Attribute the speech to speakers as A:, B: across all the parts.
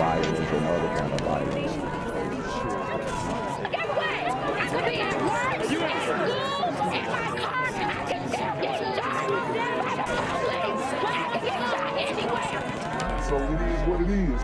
A: violence and other kind of violence.
B: Get away! I could be at work, at school, in my car, and I can still get shot by the police. But I can get shot anywhere.
A: So it is what it is.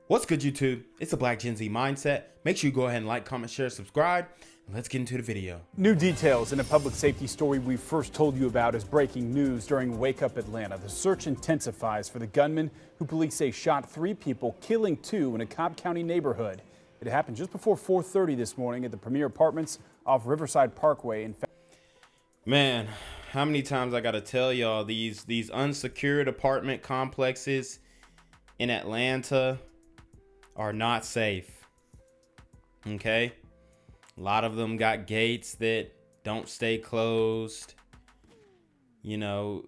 C: What's good, YouTube? It's the Black Gen Z Mindset. Make sure you go ahead and like, comment, share, subscribe, and let's get into the video.
D: New details in a public safety story we first told you about is breaking news during Wake Up Atlanta. The search intensifies for the gunman who police say shot 3 people, killing 2 in a Cobb County neighborhood. It happened just before 4:30 this morning at the Premier Apartments off Riverside Parkway.
C: Man, how many times I gotta tell y'all, these unsecured apartment complexes in Atlanta are not safe. Okay? A lot of them got gates that don't stay closed. You know,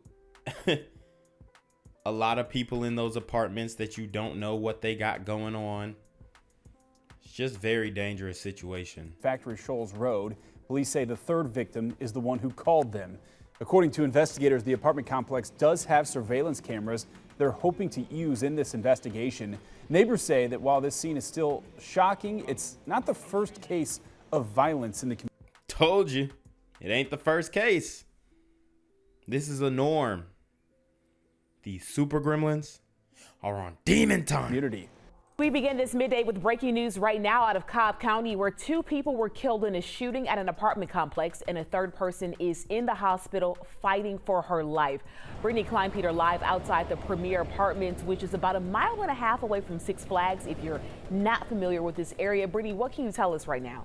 C: a lot of people in those apartments that you don't know what they got going on. It's just very dangerous situation.
D: Factory Shoals Road. Police say the 3rd victim is the one who called them. According to investigators, the apartment complex does have surveillance cameras they're hoping to use in this investigation. Neighbors say that while this scene is still shocking, it's not the first case of violence in the community.
C: Told you, it ain't the first case. This is a norm. These super gremlins are on demon time.
E: We begin this midday with breaking news right now out of Cobb County, where 2 people were killed in a shooting at an apartment complex, and a 3rd person is in the hospital fighting for her life. Brittany Klein-Peter live outside the Premier Apartments, which is about 1.5 miles away from Six Flags. If you're not familiar with this area, Brittany, what can you tell us right now?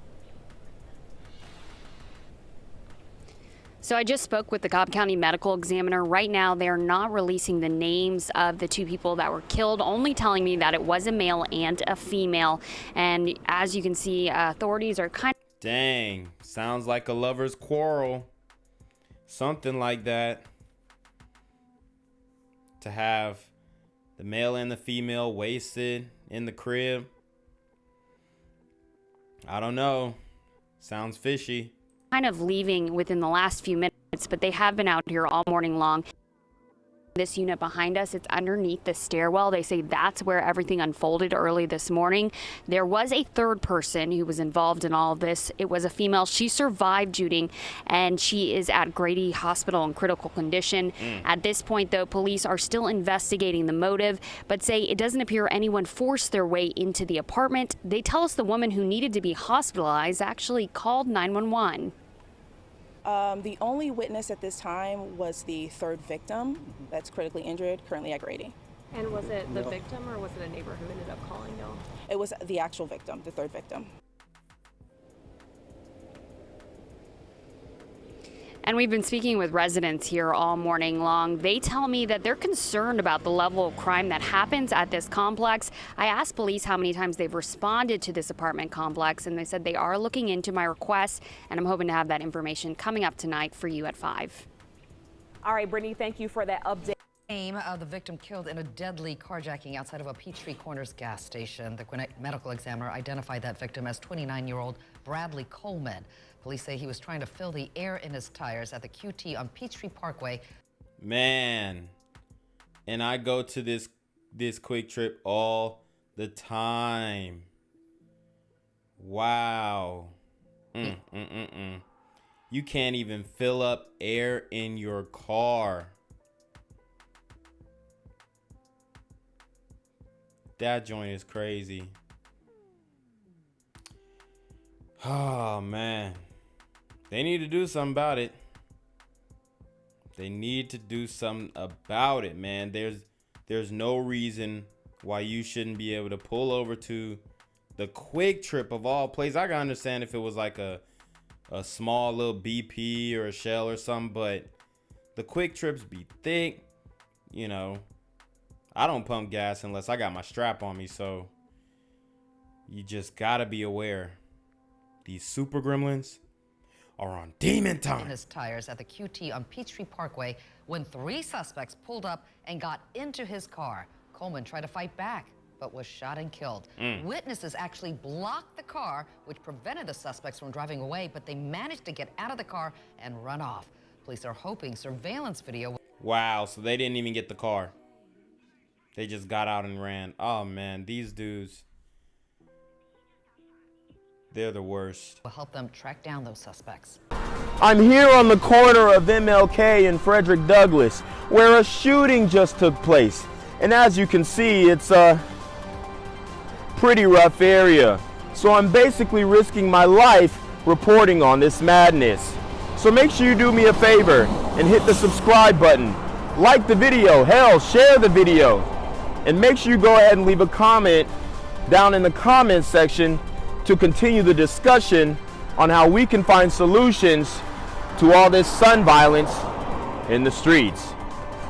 F: So I just spoke with the Cobb County medical examiner. Right now, they're not releasing the names of the 2 people that were killed, only telling me that it was a male and a female. And as you can see, authorities are kind of...
C: Dang, sounds like a lover's quarrel. Something like that. To have the male and the female wasted in the crib. I don't know. Sounds fishy.
F: Kind of leaving within the last few minutes, but they have been out here all morning long. This unit behind us, it's underneath the stairwell. They say that's where everything unfolded early this morning. There was a 3rd person who was involved in all of this. It was a female. She survived shooting, and she is at Grady Hospital in critical condition. At this point, though, police are still investigating the motive, but say it doesn't appear anyone forced their way into the apartment. They tell us the woman who needed to be hospitalized actually called 911.
G: The only witness at this time was the 3rd victim that's critically injured, currently at Grady.
H: And was it the victim or was it a neighbor who ended up calling y'all?
G: It was the actual victim, the 3rd victim.
F: And we've been speaking with residents here all morning long. They tell me that they're concerned about the level of crime that happens at this complex. I asked police how many times they've responded to this apartment complex, and they said they are looking into my requests, and I'm hoping to have that information coming up tonight for you at 5.
E: All right, Brittany, thank you for that update.
I: Name of the victim killed in a deadly carjacking outside of a Peachtree Corners gas station. The medical examiner identified that victim as 29-year-old Bradley Coleman. Police say he was trying to fill the air in his tires at the QT on Peachtree Parkway.
C: Man, and I go to this QuikTrip all the time. Wow. You can't even fill up air in your car. That joint is crazy. Oh, man. They need to do something about it. They need to do something about it, man. There's no reason why you shouldn't be able to pull over to the QuikTrip of all places. I can understand if it was like a small little BP or a Shell or something, but the QuikTrips be thick. You know, I don't pump gas unless I got my strap on me, so you just gotta be aware. These super gremlins are on demon time.
I: In his tires at the QT on Peachtree Parkway when 3 suspects pulled up and got into his car. Coleman tried to fight back, but was shot and killed. Witnesses actually blocked the car, which prevented the suspects from driving away, but they managed to get out of the car and run off. Police are hoping surveillance video.
C: Wow, so they didn't even get the car. They just got out and ran. Oh man, these dudes, they're the worst.
I: Will help them track down those suspects.
J: I'm here on the corner of MLK and Frederick Douglass, where a shooting just took place. And as you can see, it's a pretty rough area. So I'm basically risking my life reporting on this madness. So make sure you do me a favor and hit the subscribe button. Like the video, hell, share the video. And make sure you go ahead and leave a comment down in the comments section to continue the discussion on how we can find solutions to all this son violence in the streets.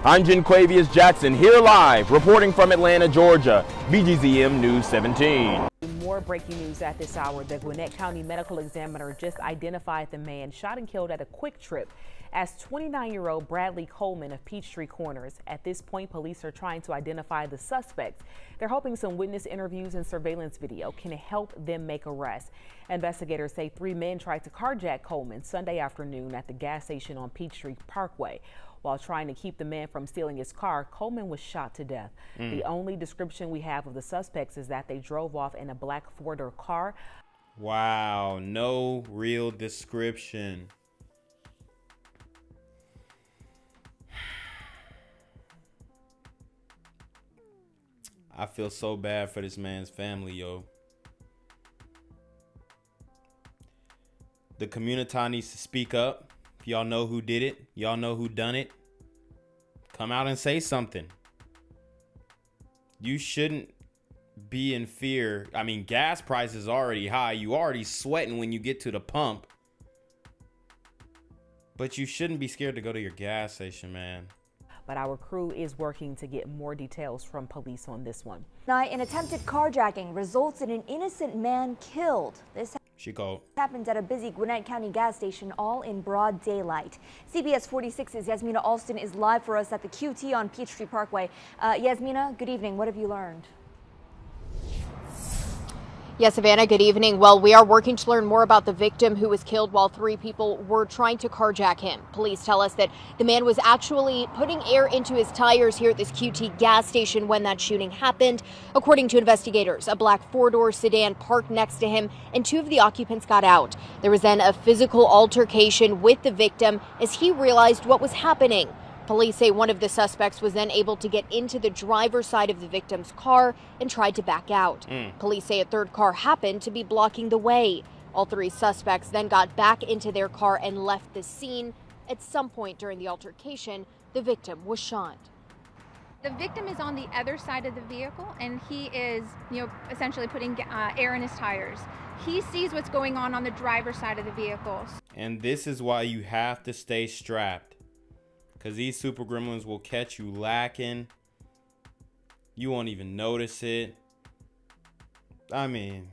J: I'm Quavius Jackson, here live, reporting from Atlanta, Georgia, BGZM News 17.
E: More breaking news at this hour. The Gwinnett County Medical Examiner just identified the man shot and killed at a QuikTrip as 29-year-old Bradley Coleman of Peachtree Corners. At this point, police are trying to identify the suspects. They're hoping some witness interviews and surveillance video can help them make arrests. Investigators say 3 men tried to carjack Coleman Sunday afternoon at the gas station on Peachtree Parkway. While trying to keep the man from stealing his car, Coleman was shot to death. The only description we have of the suspects is that they drove off in a black 4-door car.
C: Wow, no real description. I feel so bad for this man's family, yo. The community needs to speak up. If y'all know who did it, y'all know who done it, come out and say something. You shouldn't be in fear. I mean, gas prices already high. You already sweating when you get to the pump. But you shouldn't be scared to go to your gas station, man.
E: But our crew is working to get more details from police on this one.
K: An attempted carjacking results in an innocent man killed. This happened at a busy Gwinnett County gas station, all in broad daylight. CBS 46's Yasmina Alston is live for us at the QT on Peachtree Parkway. Yasmina, good evening. What have you learned?
L: Yes, Savannah, good evening. Well, we are working to learn more about the victim who was killed while 3 people were trying to carjack him. Police tell us that the man was actually putting air into his tires here at this QT gas station when that shooting happened. According to investigators, a black 4-door sedan parked next to him and 2 of the occupants got out. There was then a physical altercation with the victim as he realized what was happening. Police say one of the suspects was then able to get into the driver's side of the victim's car and tried to back out. Police say a 3rd car happened to be blocking the way. All 3 suspects then got back into their car and left the scene. At some point during the altercation, the victim was shot.
M: The victim is on the other side of the vehicle, and he is, essentially putting air in his tires. He sees what's going on the driver's side of the vehicle.
C: And this is why you have to stay strapped. Because these super gremlins will catch you lacking. You won't even notice it. I mean,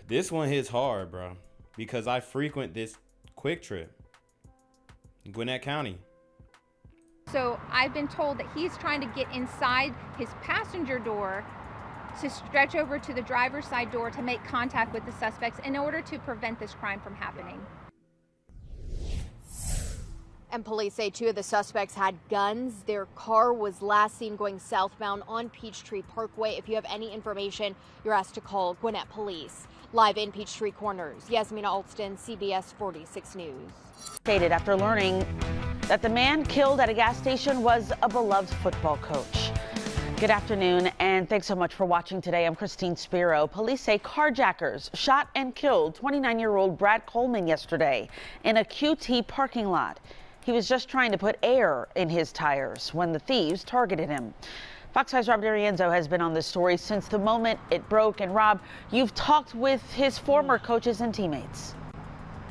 C: this one hits hard, bro. Because I frequent this QuikTrip in Gwinnett County.
M: So I've been told that he's trying to get inside his passenger door to stretch over to the driver's side door to make contact with the suspects in order to prevent this crime from happening.
L: And police say 2 of the suspects had guns. Their car was last seen going southbound on Peachtree Parkway. If you have any information, you're asked to call Gwinnett Police. Live in Peachtree Corners, Yasmina Alston, CBS 46 News.
N: Stated after learning that the man killed at a gas station was a beloved football coach. Good afternoon, and thanks so much for watching today. I'm Christine Spiro. Police say carjackers shot and killed 29-year-old Brad Coleman yesterday in a QT parking lot. He was just trying to put air in his tires when the thieves targeted him. Fox 5's Rob D'Arienzo has been on this story since the moment it broke. And Rob, you've talked with his former coaches and teammates.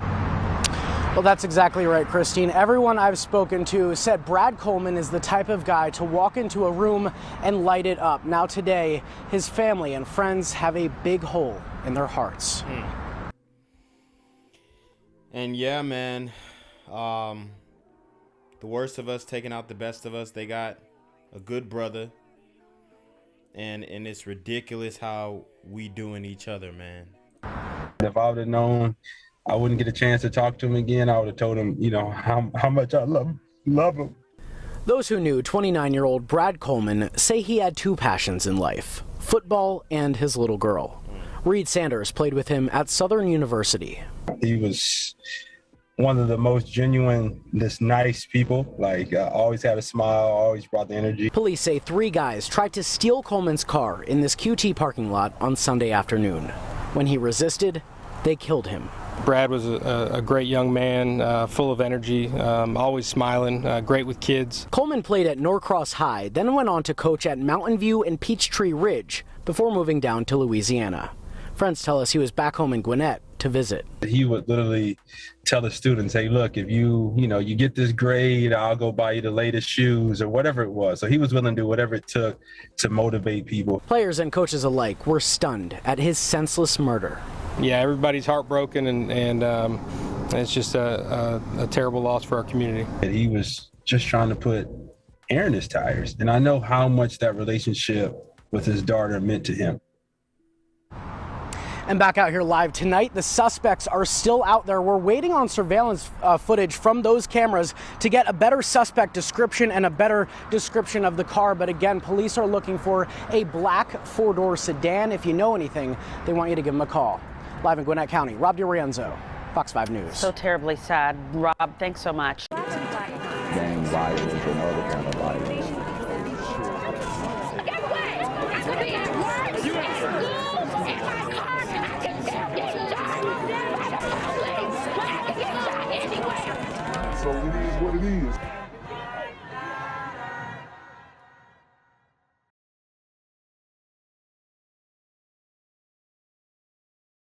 O: Well, that's exactly right, Christine. Everyone I've spoken to said Brad Coleman is the type of guy to walk into a room and light it up. Now today, his family and friends have a big hole in their hearts.
C: And yeah, man, the worst of us taking out the best of us. They got a good brother and it's ridiculous how we doing each other, man.
P: If I would have known I wouldn't get a chance to talk to him again, I would have told him, you know, how much I love him.
O: Those who knew 29-year-old Brad Coleman say he had two passions in life, football and his little girl. Reed Sanders played with him at Southern University.
P: He was one of the most genuine, just nice people, always had a smile, always brought the energy.
O: Police say 3 guys tried to steal Coleman's car in this QT parking lot on Sunday afternoon. When he resisted, they killed him.
Q: Brad was a great young man, full of energy, always smiling, great with kids.
O: Coleman played at Norcross High, then went on to coach at Mountain View and Peachtree Ridge before moving down to Louisiana. Friends tell us he was back home in Gwinnett to visit.
P: He would literally tell the students, hey, look, if you get this grade, I'll go buy you the latest shoes or whatever it was. So he was willing to do whatever it took to motivate people.
O: Players and coaches alike were stunned at his senseless murder.
Q: Yeah, everybody's heartbroken, and it's just a terrible loss for our community.
P: He was just trying to put air in his tires, and I know how much that relationship with his daughter meant to him.
O: And back out here live tonight, the suspects are still out there. We're waiting on surveillance footage from those cameras to get a better suspect description and a better description of the car. But again, police are looking for a black 4-door sedan. If you know anything, they want you to give them a call. Live in Gwinnett County, Rob DiRienzo, Fox 5 News.
N: So terribly sad. Rob, thanks so much.
A: Gang violence and other kind of violence.
B: Get away! I could be at work, in school, in my car, and I can still get shot by the police. I can get shot anywhere.
A: So it is what it is.